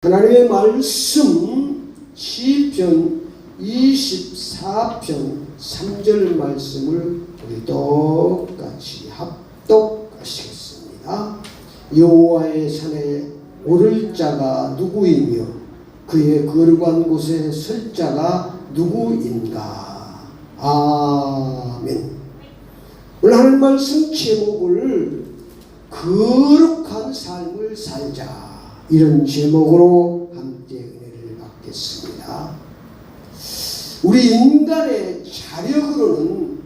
하나님의 말씀 시편 24편 3절 말씀을 우리 똑같이 합독하시겠습니다. 여호와의 산에 오를 자가 누구이며 그의 거룩한 곳에 설 자가 누구인가. 아멘. 오늘 하나님 말씀 제목을 거룩한 삶을 살자, 이런 제목으로 함께 은혜를 받겠습니다. 우리 인간의 자력으로는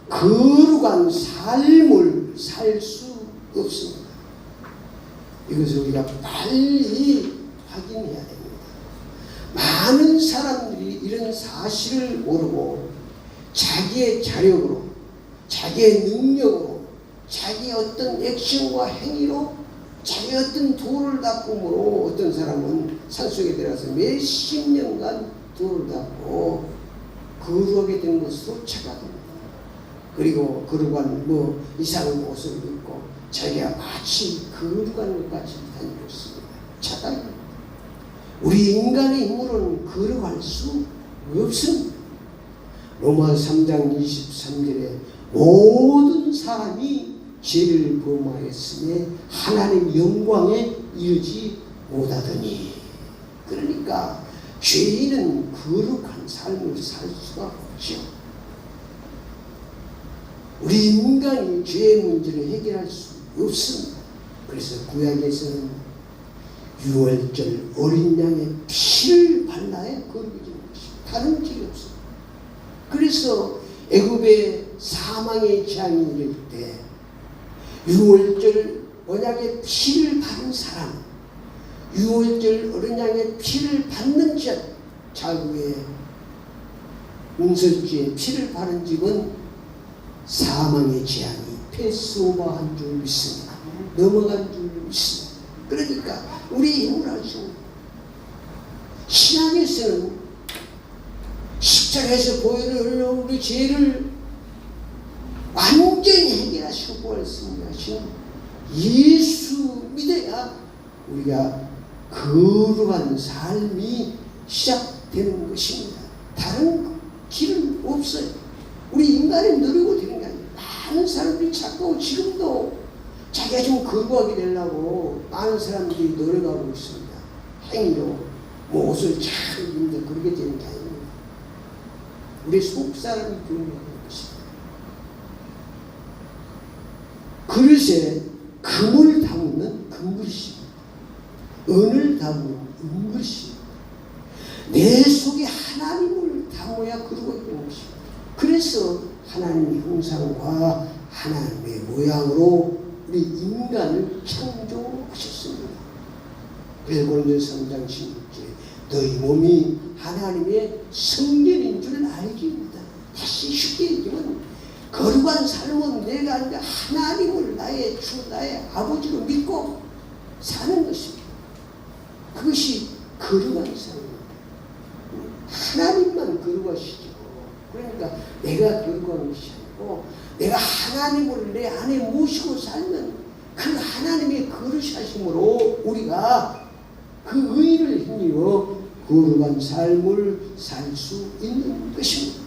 거룩한 삶을 살 수 없습니다. 이것을 우리가 빨리 확인해야 됩니다. 많은 사람들이 이런 사실을 모르고 자기의 자력으로, 자기의 능력으로, 자기의 어떤 액션과 행위로, 자기 어떤 돌을 닦음으로 어떤 사람은 산속에 들어가서 몇십 년간 돌을 닦고 거룩하게 된 것으로 착각합니다. 그리고 거룩한 이상한 옷을 입고 자기가 마치 거룩한 것까지 다니고 있습니다. 착각입니다. 우리 인간의 힘으로는 거룩할 수 없습니다. 로마 3장 23절에 모든 사람이 죄를 범하였으니 하나님 영광에 이르지 못하더니, 그러니까 죄인은 거룩한 삶을 살 수가 없죠. 우리 인간이 죄의 문제를 해결할 수 없습니다. 그래서 구약에서는 유월절 어린 양의 피를 발라야 거룩해지는 것입니다. 다른 길이 없습니다. 그래서 애굽의 사망의 재앙이 이를 때 유월절 언약의 피를 받은 사람, 유월절 어린 양의 피를 받는 자, 자구의 응설주의 피를 바른 집은 사망의 재앙이 패스오버한 줄 믿습니다. 넘어간 줄 믿습니다. 그러니까 우리 힘을 할 수 없습니다. 신앙에서는 십자가에서 보혈을 흘려 우리 죄를 완전히 해결하시고 부활승리하신 예수 믿어야 우리가 거룩한 삶이 시작되는 것입니다. 다른 길은 없어요. 우리 인간이 노력으로 되는 게 아니에요. 많은 사람들이 자꾸 지금도 자기가 좀 거룩하게 되려고 많은 사람들이 노력하고 있습니다. 행위로 옷을 잘 입는데 그렇게 되는 게 아닙니다. 우리 속 사람이 그런 것입니다. 그릇에 금을 담는 금그릇입니다. 은을 담는 은그릇입니다. 내 속에 하나님을 담아야 거룩하게 되는 것입니다. 그래서 하나님의 형상과 하나님의 모양으로 우리 인간을 창조하셨습니다. 그래서 고린도서 3장 16절에 너희 몸이 하나님의 성전인 줄 알기입니다. 다시 쉽게 얘기하면 거룩한 삶은 내가 아니라 하나님을 나의 주, 나의 아버지로 믿고 사는 것입니다. 그것이 거룩한 삶입니다. 하나님만 거룩하시죠. 그러니까 내가 거룩한 것이 아니고 내가 하나님을 내 안에 모시고 살면 그 하나님의 거룩하심으로 우리가 그 의를 힘입어 거룩한 삶을 살 수 있는 것입니다.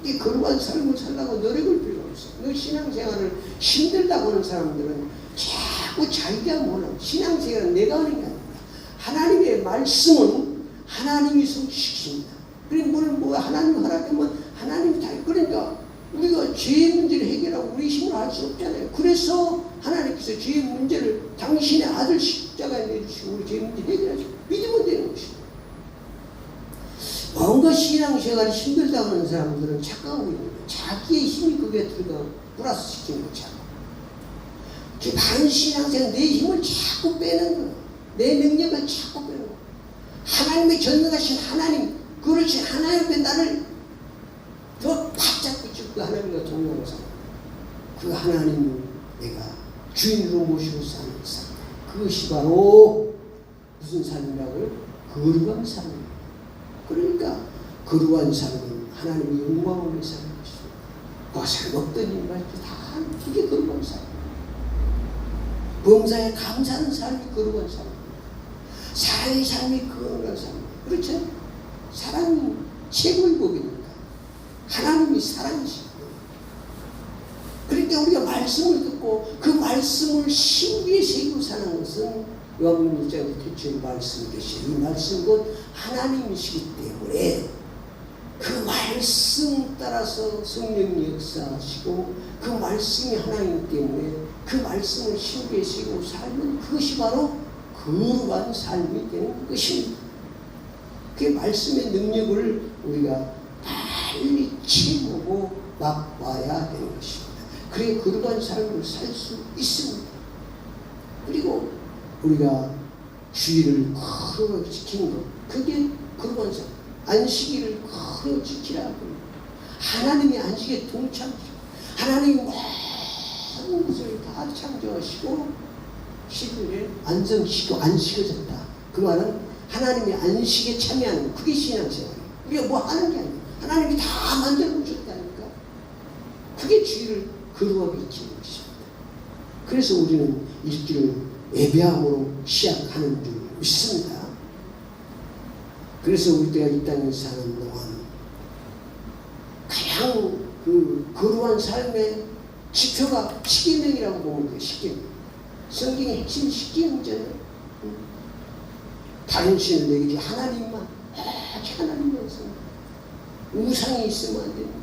이 거룩한 삶을 살려고 노력을 필요가 없어요. 신앙생활을 힘들다고 하는 사람들은 자꾸 자기가 몰라. 신앙생활은 내가 하는 게 아닙니다. 하나님의 말씀은 하나님이 성취시킵니다. 그리고 하나님 허락하면 하나님이 다. 그러니까 우리가 죄의 문제를 해결하고 우리 힘으로 할 수 없잖아요. 그래서 하나님께서 죄의 문제를 당신의 아들 십자가에 내주시고 우리 죄의 문제 해결하시고 믿으면 되는 것입니다. 뭔가 신앙생활이 힘들다고 하는 사람들은 착각하고 있는 거예요. 자기의 힘이 그게 들어가 플러스 시키는 거잖아. 바른 신앙생활은 내 힘을 자꾸 빼는 거예요. 내 능력을 자꾸 빼는 거예요. 하나님의 전능하신 하나님, 그렇지 하나님 앞에 나를 더 바짝 붙이고 그 하나님과 동행하고 살아. 그 하나님을 내가 주인으로 모시고 사는 삶. 그것이 바로 무슨 삶이라고요? 거룩한 삶입니다. 그러니까 거룩한 삶은 하나님의 영광을 위해 사는 것입니다. 그것을 먹던 일만 다 이게 거룩한 삶입니다. 범사에 감사하는 삶이 거룩한 삶입니다. 사랑의 삶이 거룩한 삶. 그렇죠? 사랑이 최고의 법이니까. 하나님이 사랑이시고. 그러니까 우리가 말씀을 듣고 그 말씀을 신비에 새기고 사는 것은 요한복음 1장의 태초의 말씀이시죠. 이 말씀 곧 하나님이시기 때문에 그 말씀 따라서 성령이 역사하시고 그 말씀이 하나님 때문에 그 말씀을 신비에 새기고 살면 그것이 바로 거룩한 삶이 되는 것입니다. 그 말씀의 능력을 우리가 빨리 채우고 맛봐야 되는 것입니다. 그래 거룩한 삶을 살 수 있습니다. 그리고 우리가 주의를 거룩하게 지키는 것, 그게 거룩한 삶. 안식일을 거룩하게 지키라고. 하나님이 안식에 동참하시고 하나님이 모든 것을 다 창조하시고 10일에 안정시키고 안식어졌다. 그 말은 하나님이 안식에 참여하는 그게 신앙생활이에요. 우리가 뭐 하는 게 아니에요. 하나님이 다 만들어주셨다니까. 그게 주의를 거룩하게 지키는 것입니다. 그래서 우리는 일기를 예배함으로 시작하는 줄 믿습니다. 그래서 우리 때가 이 땅에 사는 동안 가장 그 거룩한 삶의 지표가 십계명이라고 보면 돼요. 십계명. 성경의 핵심 십계명이잖아요. 다른 신을 내기지 하나님만 하나님만 우상이 있으면 안 됩니다.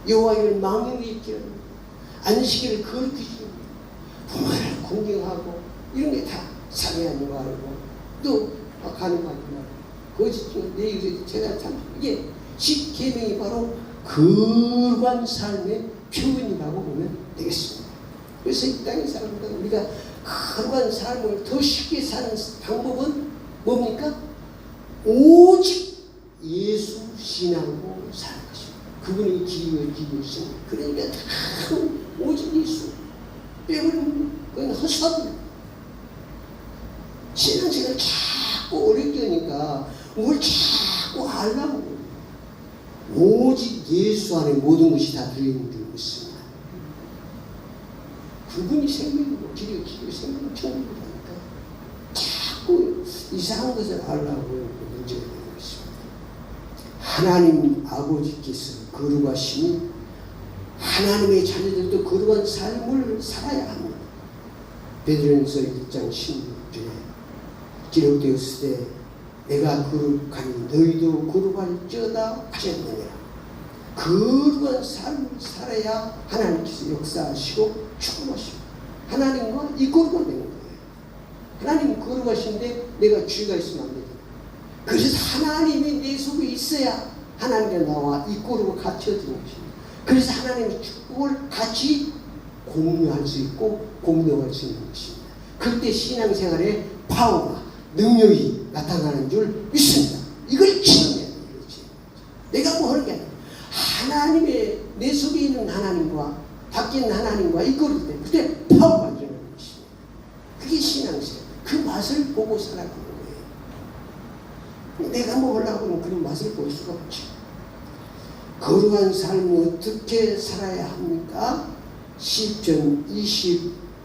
여호와를 망령히 있게 합니다. 안식일을 거룩히 지킵니다. 부모를 공경하고 이런 게 다 상해하는 거 알고 또 가는 거 알고 거짓 중에 내 입에 제가 참 이게 십계명이 바로 거룩한 삶의 표현이라고 보면 되겠습니다. 그래서 이 땅에 사람들 우리가 거룩한 삶을 더 쉽게 사는 방법은 뭡니까? 오직 예수 신앙으로 사는 것입니다. 그분이 길이요 길이 있습니다. 그러니까 오직 예수 빼버리면 그건 헛소리입니다. 신앙생활을 자꾸 어렵게 하니까 뭘 자꾸 하려고 오직 예수 안에 모든 것이 다 들어있는 줄 믿습니다. 그분이 생명이고 길이요 길이요 생명 천국이라니까 자꾸 이상한 것을 하려고 문제가 되는 것입니다. 하나님 아버지께서 거룩하시니 하나님의 자녀들도 거룩한 삶을 살아야 합니다. 베드로전서 1장 16절에 기록되었을 때 내가 거룩하니 너희도 거룩할지어다 하셨느니라. 거룩한 삶을 살아야 하나님께서 역사하시고 축복하시고 하나님과 이 거룩한 되는 거예요. 하나님 거룩하신데 내가 죄가 있으면 안 되죠. 그래서 하나님이 내 속에 있어야 하나님과 나와 이 거룩을 같이 얻는 것입니다. 그래서 하나님의 축복을 같이 공유할 수 있고 공동할 수 있는 것입니다. 그때 신앙생활에 파워가 능력이 나타나는 줄 믿습니다. 이걸 체험해야 돼요. 내가 뭐 하는 게 아니라 하나님의 내 속에 있는 하나님과 밖에 있는 하나님과 이거를 때 그때 파워가 일어나는 것입니다. 그게 신앙생활. 그 맛을 보고 살아가는 거예요. 내가 먹으려고 하면 그런 맛을 볼 수가 없죠. 거룩한 삶을 어떻게 살아야 합니까? 시편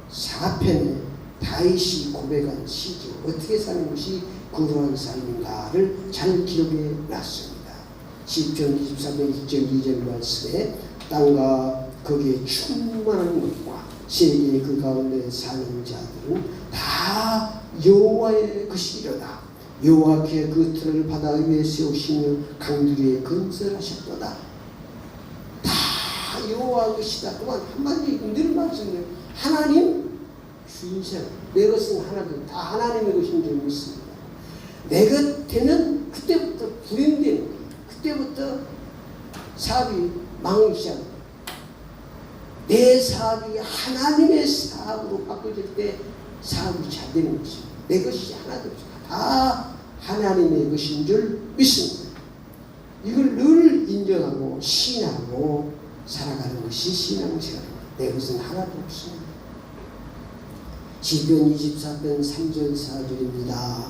24편에 다윗이 고백한 시죠. 어떻게 사는 것이 거룩한 삶인가를 잘 기록해 놨습니다. 시편 23편 1절 2절 말씀에 땅과 거기에 충만한 것과 세계의 그 가운데 사는 자들은 다 여호와의 것이로다. 여호와께 그 틀을 바다 위에 세우시며 강들 위에 건설하셨도다. 다 여호와 것이다. 그만 한마디 늘 말씀해요. 하나님 주인생 내 것은 하나도 다 하나님의 것인 줄 믿습니다. 내 것 되면 그때부터 불행되는 거예요. 그때부터 사업이 망하기 시작합니다. 내 사업이 하나님의 사업으로 바꿔질 때 사업이 잘 되는 것입니다. 내 것이 하나도 없어요. 다 하나님의 것인 줄 믿습니다. 이걸 늘 인정하고 신하고 살아가는 것이 신앙생활입니다. 내 것은 하나도 없습니다. 시편 24편 3절 4절입니다.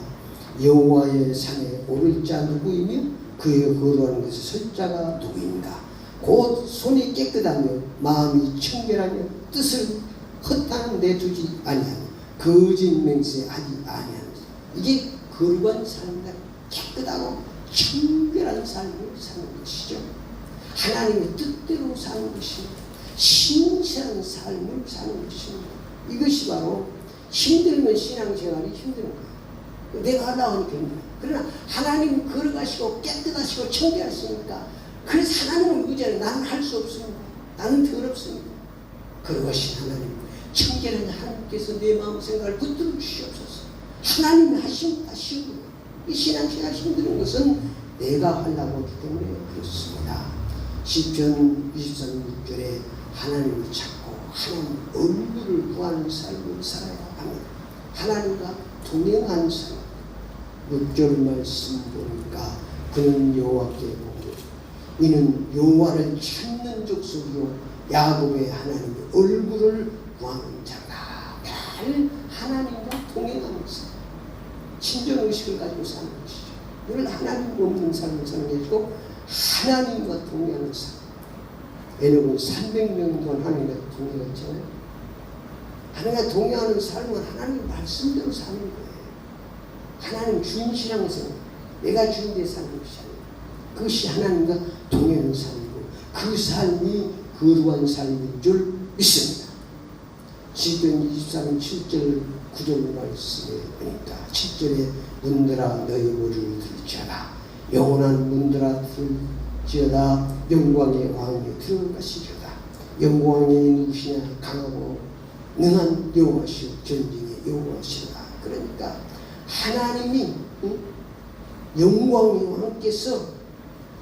여호와의 산에 오를 자 누구이며 그의 거룩한 것에 설 자가 누구인가. 곧 손이 깨끗하며 마음이 청결하며 뜻을 헛되이 내두지 아니하며 거짓 맹세하지 아니하는 이게 거룩한 삶을 깨끗하고 청결한 삶을 사는 것이죠. 하나님의 뜻대로 사는 것입니다. 신실한 삶을 사는 것입니다. 이것이 바로 힘들면 신앙생활이 힘든 거예요. 내가 하려고 하니까 힘들어요. 그러나 하나님은 거룩하시고 깨끗하시고 청결하시니까 그래서 하나님을 의지하는 나는 할 수 없습니다. 나는 더럽습니다. 거룩하신 하나님, 청결한 하나님께서 내 마음 생각을 붙들어 주시옵소서. 하나님이 하시면 다 쉬운 거예요. 이 신앙생활 힘든 것은 내가 하려고 하기 때문에 그렇습니다. 시편 23절에 하나님을 찾고 하나님 얼굴을 구하는 삶을 살아야 합니다. 하나님과 동행하는 삶. 6절 말씀 보니까 그는 여호와께 보고 이는 여호와를 찾는 족속이요 야곱의 하나님의 얼굴을 구하는 자가. 늘 하나님과 동행하는 삶. 친정의식을 가지고 사는 것이죠. 늘 하나님 없는 삶을 사는 것이고 하나님과 동행하는 삶. 에녹은 300년 동안 하나님과 동행했잖아요. 하나님과 동행하는 삶은 하나님 말씀대로 사는 거예요. 하나님 주인 신앙에서 내가 주인 데 사는 것이 아니에요. 그것이 하나님과 동행하는 삶이고 그 삶이 거룩한 삶인 줄 믿습니다. 시편 23편 7절 9절 말씀에 보니까 7절에 문들아 너희 머리를 들지어라 영원한 문들아 들지어라 영광의 왕이 들어가시리로다. 영광이 누구시냐 강하고 능한 여호와시오 전쟁의 여호와시로다. 그러니까 하나님이 영광의 왕께서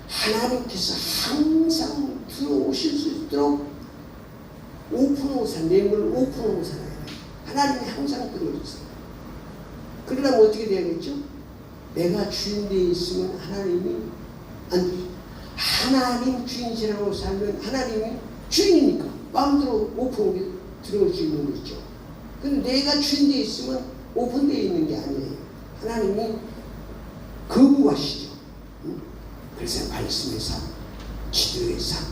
하나님께서 항상 들어오실 수 있도록 오픈하고 뇌물을 오픈하고 살아야 돼요. 하나님이 항상 들어오셨어요. 그러려면 어떻게 돼야겠죠? 내가 주인되어 있으면 하나님이 하나님 주인이라고 살면 하나님이 주인이니까 마음대로 오픈하게 들어올 수 있는 거죠. 근데 내가 주인되어 있으면 오픈되어 있는 게 아니에요. 하나님이 거부하시죠. 그래서 말씀의 삶, 기도의 삶,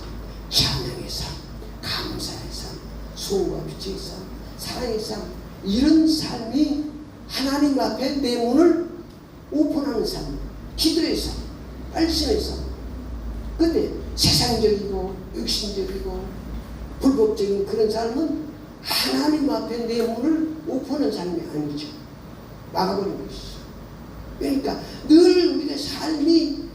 찬양의 삶, 감사의 삶, 소원과 빛의 삶, 사랑의 삶, 이런 삶이 하나님 앞에 내 문을 오픈하는 삶, 기도의 삶, 말씀의 삶. 근데 세상적이고 육신적이고 불법적인 그런 삶은 하나님 앞에 내 문을 오픈하는 삶이 아니죠. 막아버린 것이죠. 그러니까 늘 우리의 삶이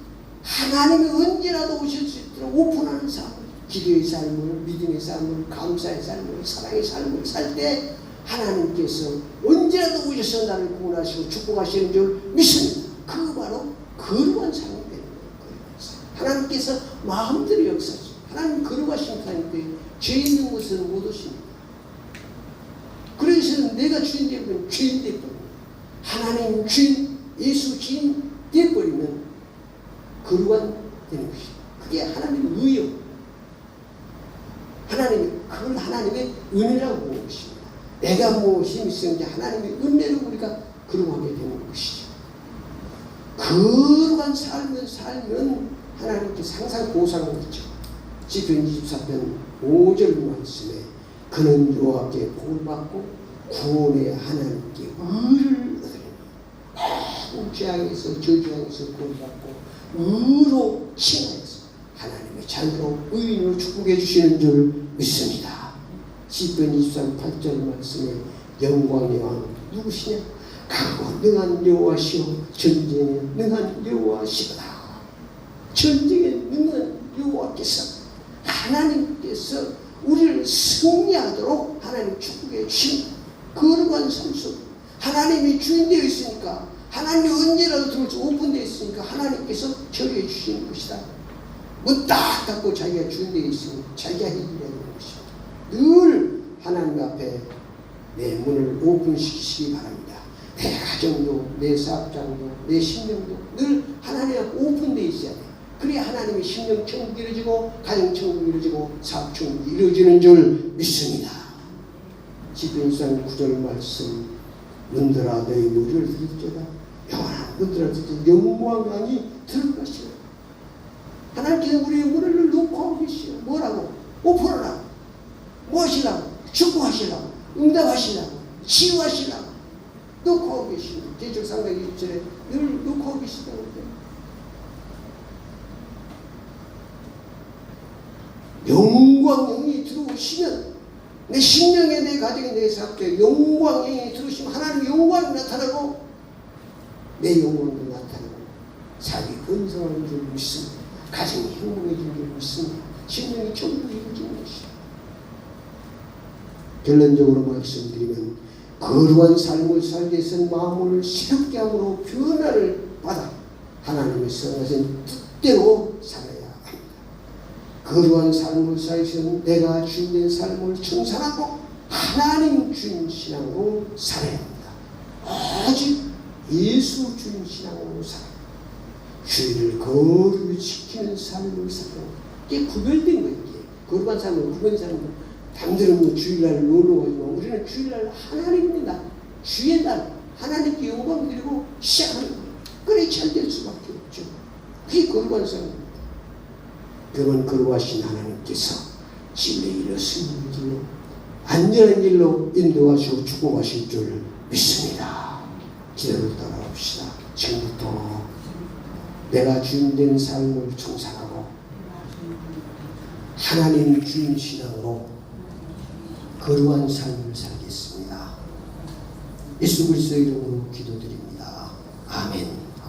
하나님이 언제라도 오실 수 있도록 오픈하는 삶, 기도의 삶을, 믿음의 삶을, 감사의 삶을, 사랑의 삶을 살 때 하나님께서 언제라도 오셔서 나를 구원하시고 축복하시는 줄 믿습니다. 그거 바로 거룩한 삶이 되는 거예요. 하나님께서 마음대로 역사하시고 하나님 거룩하신 하나님께 죄 있는 곳은 못 오십니다. 그래서 내가 주인 되면 주인 되버리면 하나님 주인, 예수 주인 되버리면 거룩한 되는 것이죠. 그게 하나님의 의요. 그걸 하나님의 은혜라고 보는 것입니다. 내가 무엇이 있었는지 하나님의 은혜로 우리가 거룩하게 되는 것이죠. 거룩한 삶을 살면 하나님께서 항상 보상을 주죠. 시편 24편 5절 말씀에 그는 여호와께 복을 받고 구원의 하나님께 의를 얻으리니 죄악에서 저주악에서 복을 받고 의로 칭하여서 하나님의 자유로 의인으로 축복해 주시는 줄 믿습니다. 시편 23편 8절 말씀에 영광의 왕 누구시냐? 강하고 능한 여호와시오 전쟁에 능한 여호와시로다. 전쟁에 능한 여호와께서 하나님께서 우리를 승리하도록 하나님 축복해 주십니다. 거룩한 삶 속 하나님이 주인되어 있으니까 하나님이 언제라도 들어올 수 오픈되어 있으니까 하나님께서 처리해 주시는 것이다. 문 딱 닫고 자기가 주인되어 있으면 자기가 해결해야 되는 것이다. 늘 하나님 앞에 내 문을 오픈시키시기 바랍니다. 내 가정도, 내 사업장도, 내 심령도 늘 하나님 앞에 오픈되어 있어야 돼. 그래야 하나님의 심령 천국이 이루어지고 가정 천국이 이루어지고 사업 천국이 이루어지는 줄 믿습니다. 시편 9절 말씀 문들아 너희 머리를 들지어다 영원한 문들아 들지어다 영광이 들어가시라. 하나님께서 우리의 문을 놓고 계시오. 뭐라고? 오픈하라고. 뭐 하시려고? 축복하시려고. 응답하시려고. 놓고 하고 계십니다. 제적 321절에 늘 놓고 하고 계시다고 그래요. 영광이 들어오시면 내 심령에, 내 가정에, 내 사업에 영광이 들어오시면 하나님의 영광이 나타나고 내 영광도 나타나고 삶이 건성한 줄 믿습니다. 가정이 행복해진 줄 믿습니다. 심령이 전부 이루어지는 것이다. 결론적으로 말씀드리면 거룩한 삶을 살기 위해서는 마음을 새롭게 함으로 변화를 받아 하나님의 선하신 뜻대로 살아야 합니다. 거룩한 삶을 살기 위해서는 내가 주인된 삶을 청산하고 하나님 주인 신앙으로 살아야 합니다. 오직 예수 주인 신앙으로 살아야 합니다. 주의를 거룩히 지키는 삶을 살아야 합니다. 이게 구별된 거예요. 거룩한 삶을 구별된 삶을 남들은 뭐 주일날 놀러 가지고 우리는 주일날 하나님의 날, 주의 날, 하나님께 영광 드리고 시작하는 거예요. 그래 잘 될 수밖에 없죠. 그게 거룩한 삶입니다. 그러면 거룩하신 하나님께서 진리의 길로 승리의 길로 안전한 길로 인도하시고 축복하실 줄 믿습니다. 기도를 따라옵시다. 지금부터 내가 주인된 삶을 청산하고 하나님 주인 신앙으로 거룩한 삶을 살겠습니다. 예수 그리스도의 이름으로 기도드립니다. 아멘.